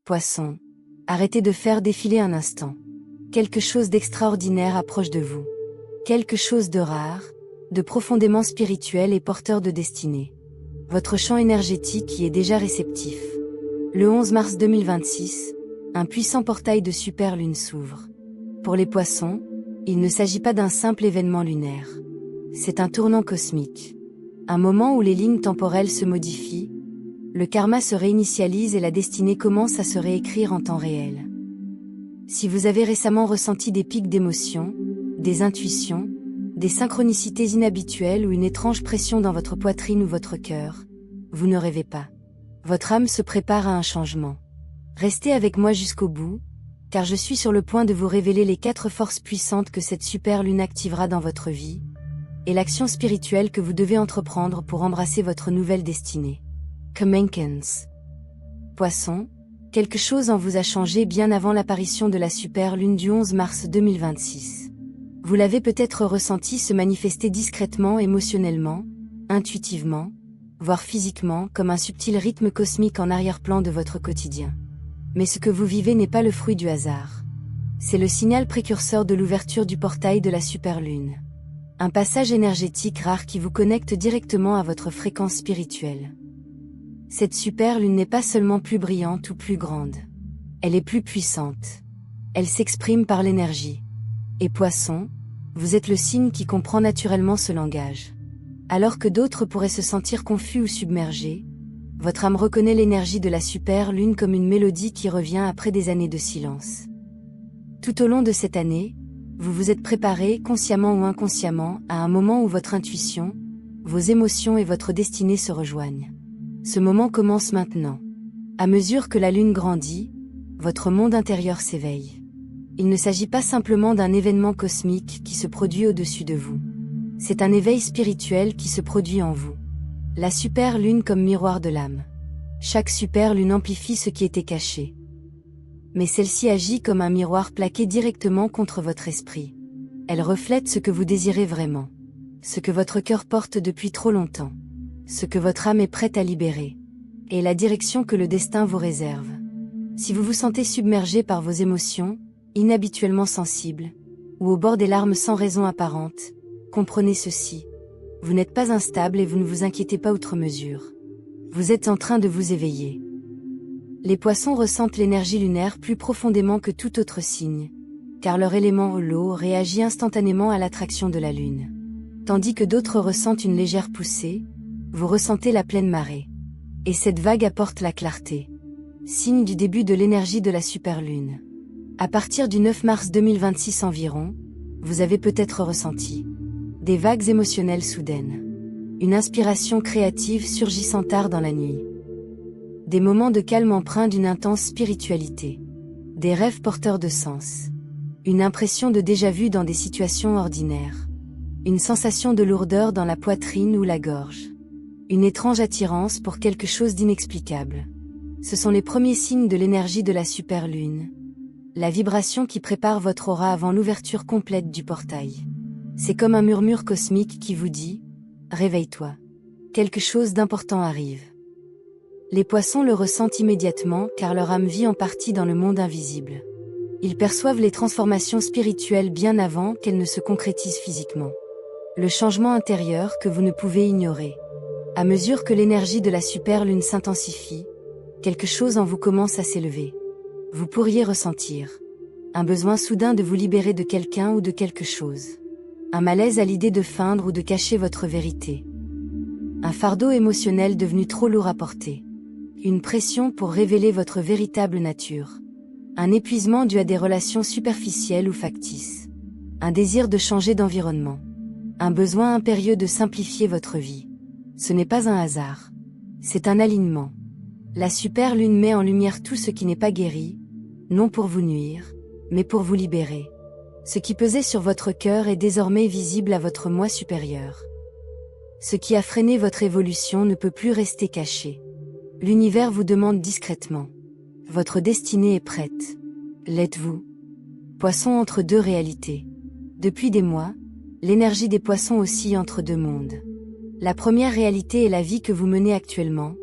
Poisson, arrêtez de faire défiler un instant. Quelque chose d'extraordinaire approche de vous. Quelque chose de rare, de profondément spirituel et porteur de destinée. Votre champ énergétique y est déjà réceptif. Le 11 mars 2026, un puissant portail de super-lune s'ouvre. Pour les poissons, il ne s'agit pas d'un simple événement lunaire. C'est un tournant cosmique. Un moment où les lignes temporelles se modifient, le karma se réinitialise et la destinée commence à se réécrire en temps réel. Si vous avez récemment ressenti des pics d'émotions, des intuitions, des synchronicités inhabituelles ou une étrange pression dans votre poitrine ou votre cœur, vous ne rêvez pas. Votre âme se prépare à un changement. Restez avec moi jusqu'au bout, car je suis sur le point de vous révéler les 4 forces puissantes que cette super lune activera dans votre vie, et l'action spirituelle que vous devez entreprendre pour embrasser votre nouvelle destinée. Commencons. Poisson, quelque chose en vous a changé bien avant l'apparition de la super lune du 11 mars 2026. Vous l'avez peut-être ressenti se manifester discrètement, émotionnellement, intuitivement, voire physiquement, comme un subtil rythme cosmique en arrière-plan de votre quotidien. Mais ce que vous vivez n'est pas le fruit du hasard. C'est le signal précurseur de l'ouverture du portail de la superlune. Un passage énergétique rare qui vous connecte directement à votre fréquence spirituelle. Cette superlune n'est pas seulement plus brillante ou plus grande. Elle est plus puissante. Elle s'exprime par l'énergie. Et Poisson, vous êtes le signe qui comprend naturellement ce langage. Alors que d'autres pourraient se sentir confus ou submergés, votre âme reconnaît l'énergie de la super-lune comme une mélodie qui revient après des années de silence. Tout au long de cette année, vous vous êtes préparé, consciemment ou inconsciemment, à un moment où votre intuition, vos émotions et votre destinée se rejoignent. Ce moment commence maintenant. À mesure que la lune grandit, votre monde intérieur s'éveille. Il ne s'agit pas simplement d'un événement cosmique qui se produit au-dessus de vous. C'est un éveil spirituel qui se produit en vous. La super-lune comme miroir de l'âme. Chaque super-lune amplifie ce qui était caché. Mais celle-ci agit comme un miroir plaqué directement contre votre esprit. Elle reflète ce que vous désirez vraiment. Ce que votre cœur porte depuis trop longtemps. Ce que votre âme est prête à libérer. Et la direction que le destin vous réserve. Si vous vous sentez submergé par vos émotions, inhabituellement sensible, ou au bord des larmes sans raison apparente, comprenez ceci. Vous n'êtes pas instable et vous ne vous inquiétez pas outre mesure. Vous êtes en train de vous éveiller. Les poissons ressentent l'énergie lunaire plus profondément que tout autre signe, car leur élément l'eau réagit instantanément à l'attraction de la lune. Tandis que d'autres ressentent une légère poussée, vous ressentez la pleine marée. Et cette vague apporte la clarté. Signe du début de l'énergie de la superlune. À partir du 9 mars 2026 environ, vous avez peut-être ressenti des vagues émotionnelles soudaines. Une inspiration créative surgissant tard dans la nuit. Des moments de calme empreints d'une intense spiritualité. Des rêves porteurs de sens. Une impression de déjà-vu dans des situations ordinaires. Une sensation de lourdeur dans la poitrine ou la gorge. Une étrange attirance pour quelque chose d'inexplicable. Ce sont les premiers signes de l'énergie de la superlune. La vibration qui prépare votre aura avant l'ouverture complète du portail. C'est comme un murmure cosmique qui vous dit « Réveille-toi. Quelque chose d'important arrive ». Les poissons le ressentent immédiatement car leur âme vit en partie dans le monde invisible. Ils perçoivent les transformations spirituelles bien avant qu'elles ne se concrétisent physiquement. Le changement intérieur que vous ne pouvez ignorer. À mesure que l'énergie de la superlune s'intensifie, quelque chose en vous commence à s'élever. Vous pourriez ressentir un besoin soudain de vous libérer de quelqu'un ou de quelque chose. Un malaise à l'idée de feindre ou de cacher votre vérité. Un fardeau émotionnel devenu trop lourd à porter. Une pression pour révéler votre véritable nature. Un épuisement dû à des relations superficielles ou factices. Un désir de changer d'environnement. Un besoin impérieux de simplifier votre vie. Ce n'est pas un hasard. C'est un alignement. La superlune met en lumière tout ce qui n'est pas guéri, non pour vous nuire, mais pour vous libérer. Ce qui pesait sur votre cœur est désormais visible à votre moi supérieur. Ce qui a freiné votre évolution ne peut plus rester caché. L'univers vous demande discrètement. Votre destinée est prête. L'êtes-vous? Poisson entre deux réalités. Depuis des mois, l'énergie des poissons oscille entre deux mondes. La première réalité est la vie que vous menez actuellement.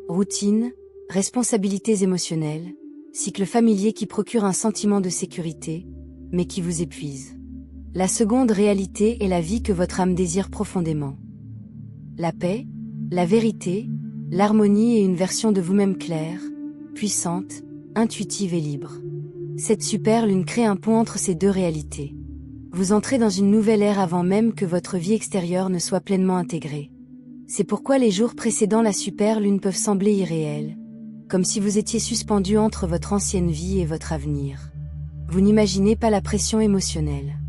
Routine, responsabilités émotionnelles, cycle familier qui procure un sentiment de sécurité, mais qui vous épuise. La seconde réalité est la vie que votre âme désire profondément. La paix, la vérité, l'harmonie et une version de vous-même claire, puissante, intuitive et libre. Cette super lune crée un pont entre ces deux réalités. Vous entrez dans une nouvelle ère avant même que votre vie extérieure ne soit pleinement intégrée. C'est pourquoi les jours précédant la super lune peuvent sembler irréels, comme si vous étiez suspendu entre votre ancienne vie et votre avenir. Vous n'imaginez pas la pression émotionnelle.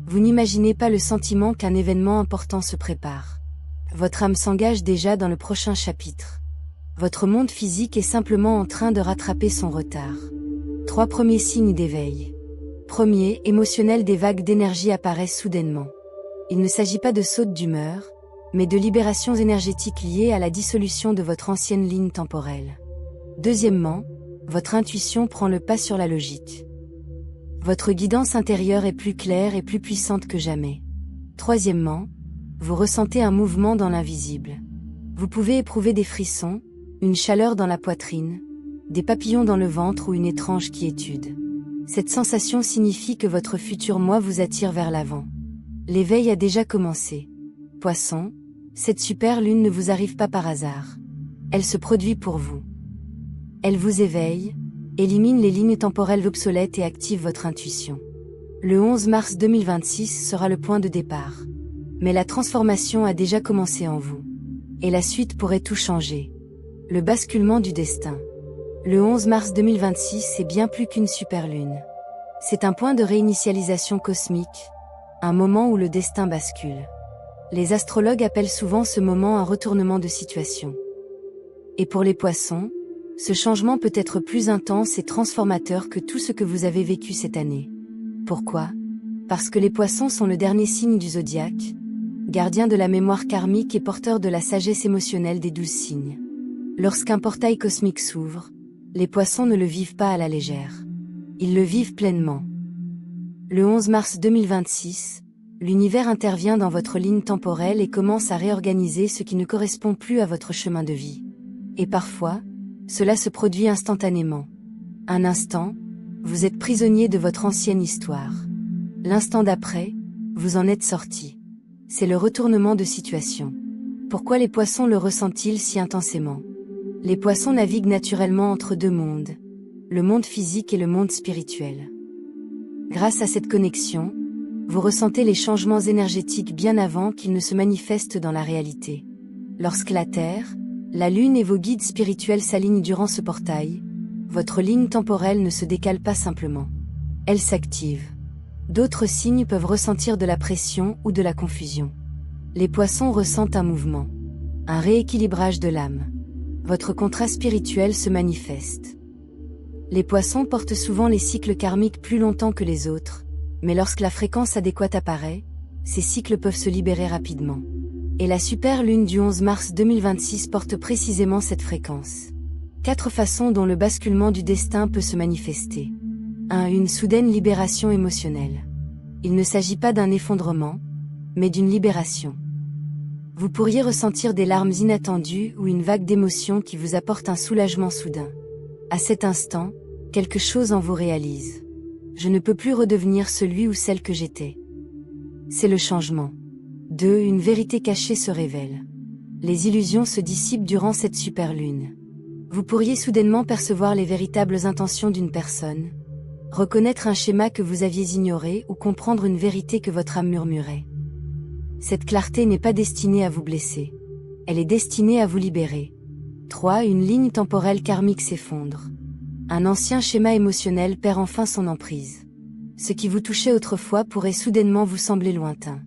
Vous n'imaginez pas le sentiment qu'un événement important se prépare. Votre âme s'engage déjà dans le prochain chapitre. Votre monde physique est simplement en train de rattraper son retard. 3 premiers signes d'éveil. Premier, émotionnel, des vagues d'énergie apparaissent soudainement. Il ne s'agit pas de sautes d'humeur, mais de libérations énergétiques liées à la dissolution de votre ancienne ligne temporelle. Deuxièmement, votre intuition prend le pas sur la logique. Votre guidance intérieure est plus claire et plus puissante que jamais. Troisièmement, vous ressentez un mouvement dans l'invisible. Vous pouvez éprouver des frissons, une chaleur dans la poitrine, des papillons dans le ventre ou une étrange quiétude. Cette sensation signifie que votre futur moi vous attire vers l'avant. L'éveil a déjà commencé. Poisson, cette super lune ne vous arrive pas par hasard. Elle se produit pour vous. Elle vous éveille, élimine les lignes temporelles obsolètes et active votre intuition. Le 11 mars 2026 sera le point de départ. Mais la transformation a déjà commencé en vous. Et la suite pourrait tout changer. Le basculement du destin. Le 11 mars 2026 c'est bien plus qu'une superlune. C'est un point de réinitialisation cosmique, un moment où le destin bascule. Les astrologues appellent souvent ce moment un retournement de situation. Et pour les poissons, ce changement peut être plus intense et transformateur que tout ce que vous avez vécu cette année. Pourquoi ? Parce que les poissons sont le dernier signe du zodiaque, gardien de la mémoire karmique et porteur de la sagesse émotionnelle des 12 signes. Lorsqu'un portail cosmique s'ouvre, les poissons ne le vivent pas à la légère. Ils le vivent pleinement. Le 11 mars 2026, l'univers intervient dans votre ligne temporelle et commence à réorganiser ce qui ne correspond plus à votre chemin de vie. Et parfois, cela se produit instantanément. Un instant, vous êtes prisonnier de votre ancienne histoire. L'instant d'après, vous en êtes sorti. C'est le retournement de situation. Pourquoi les poissons le ressentent-ils si intensément ? Les poissons naviguent naturellement entre deux mondes, le monde physique et le monde spirituel. Grâce à cette connexion, vous ressentez les changements énergétiques bien avant qu'ils ne se manifestent dans la réalité. Lorsque la Terre, la Lune et vos guides spirituels s'alignent durant ce portail, votre ligne temporelle ne se décale pas simplement. Elle s'active. D'autres signes peuvent ressentir de la pression ou de la confusion. Les poissons ressentent un mouvement, un rééquilibrage de l'âme. Votre contrat spirituel se manifeste. Les poissons portent souvent les cycles karmiques plus longtemps que les autres, mais lorsque la fréquence adéquate apparaît, ces cycles peuvent se libérer rapidement. Et la super lune du 11 mars 2026 porte précisément cette fréquence. 4 façons dont le basculement du destin peut se manifester. 1. Une soudaine libération émotionnelle. Il ne s'agit pas d'un effondrement, mais d'une libération. Vous pourriez ressentir des larmes inattendues ou une vague d'émotions qui vous apporte un soulagement soudain. À cet instant, quelque chose en vous réalise. Je ne peux plus redevenir celui ou celle que j'étais. C'est le changement. 2. Une vérité cachée se révèle. Les illusions se dissipent durant cette super lune. Vous pourriez soudainement percevoir les véritables intentions d'une personne, reconnaître un schéma que vous aviez ignoré ou comprendre une vérité que votre âme murmurait. Cette clarté n'est pas destinée à vous blesser. Elle est destinée à vous libérer. 3. Une ligne temporelle karmique s'effondre. Un ancien schéma émotionnel perd enfin son emprise. Ce qui vous touchait autrefois pourrait soudainement vous sembler lointain.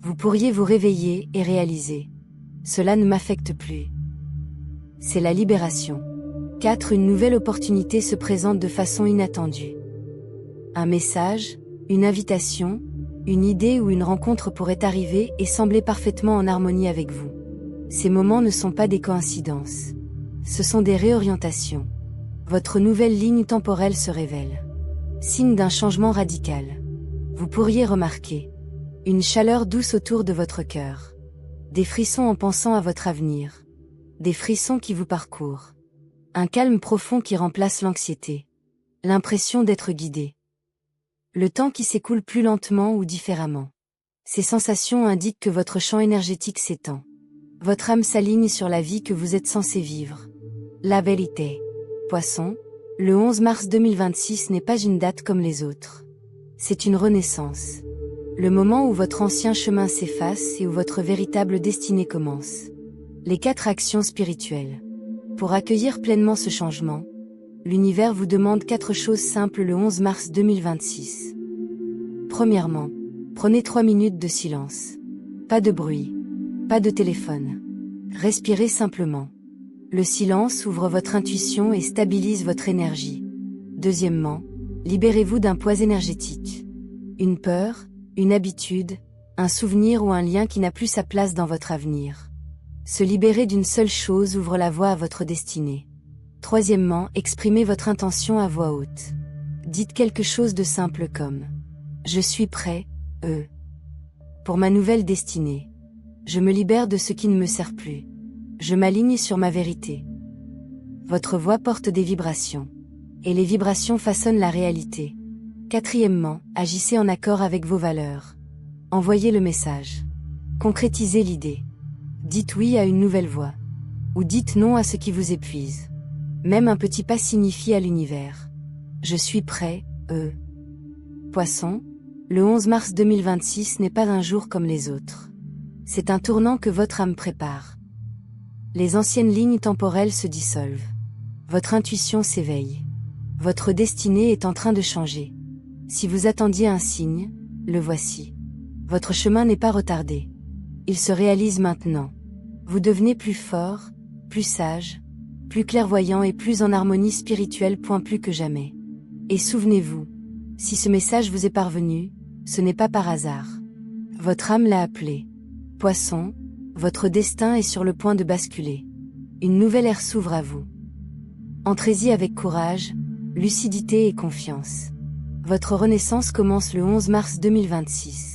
Vous pourriez vous réveiller et réaliser. Cela ne m'affecte plus. C'est la libération. 4. Une nouvelle opportunité se présente de façon inattendue. Un message, une invitation, une idée ou une rencontre pourrait arriver et sembler parfaitement en harmonie avec vous. Ces moments ne sont pas des coïncidences. Ce sont des réorientations. Votre nouvelle ligne temporelle se révèle. Signe d'un changement radical. Vous pourriez remarquer une chaleur douce autour de votre cœur. Des frissons en pensant à votre avenir. Des frissons qui vous parcourent. Un calme profond qui remplace l'anxiété. L'impression d'être guidé. Le temps qui s'écoule plus lentement ou différemment. Ces sensations indiquent que votre champ énergétique s'étend. Votre âme s'aligne sur la vie que vous êtes censé vivre. La vérité. Poisson, le 11 mars 2026 n'est pas une date comme les autres. C'est une renaissance. Le moment où votre ancien chemin s'efface et où votre véritable destinée commence. Les 4 actions spirituelles. Pour accueillir pleinement ce changement, l'univers vous demande 4 choses simples le 11 mars 2026. Premièrement, prenez 3 minutes de silence. Pas de bruit. Pas de téléphone. Respirez simplement. Le silence ouvre votre intuition et stabilise votre énergie. Deuxièmement, libérez-vous d'un poids énergétique. Une peur, une habitude, un souvenir ou un lien qui n'a plus sa place dans votre avenir. Se libérer d'une seule chose ouvre la voie à votre destinée. Troisièmement, exprimez votre intention à voix haute. Dites quelque chose de simple comme « Je suis prêt, pour ma nouvelle destinée. Je me libère de ce qui ne me sert plus. Je m'aligne sur ma vérité. » Votre voix porte des vibrations. Et les vibrations façonnent la réalité. Quatrièmement, agissez en accord avec vos valeurs. Envoyez le message. Concrétisez l'idée. Dites oui à une nouvelle voie. Ou dites non à ce qui vous épuise. Même un petit pas signifie à l'univers. Je suis prêt, Poisson, le 11 mars 2026 n'est pas un jour comme les autres. C'est un tournant que votre âme prépare. Les anciennes lignes temporelles se dissolvent. Votre intuition s'éveille. Votre destinée est en train de changer. Si vous attendiez un signe, le voici. Votre chemin n'est pas retardé. Il se réalise maintenant. Vous devenez plus fort, plus sage, plus clairvoyant et plus en harmonie spirituelle plus que jamais. Et souvenez-vous, si ce message vous est parvenu, ce n'est pas par hasard. Votre âme l'a appelé. Poisson, votre destin est sur le point de basculer. Une nouvelle ère s'ouvre à vous. Entrez-y avec courage, lucidité et confiance. Votre renaissance commence le 11 mars 2026.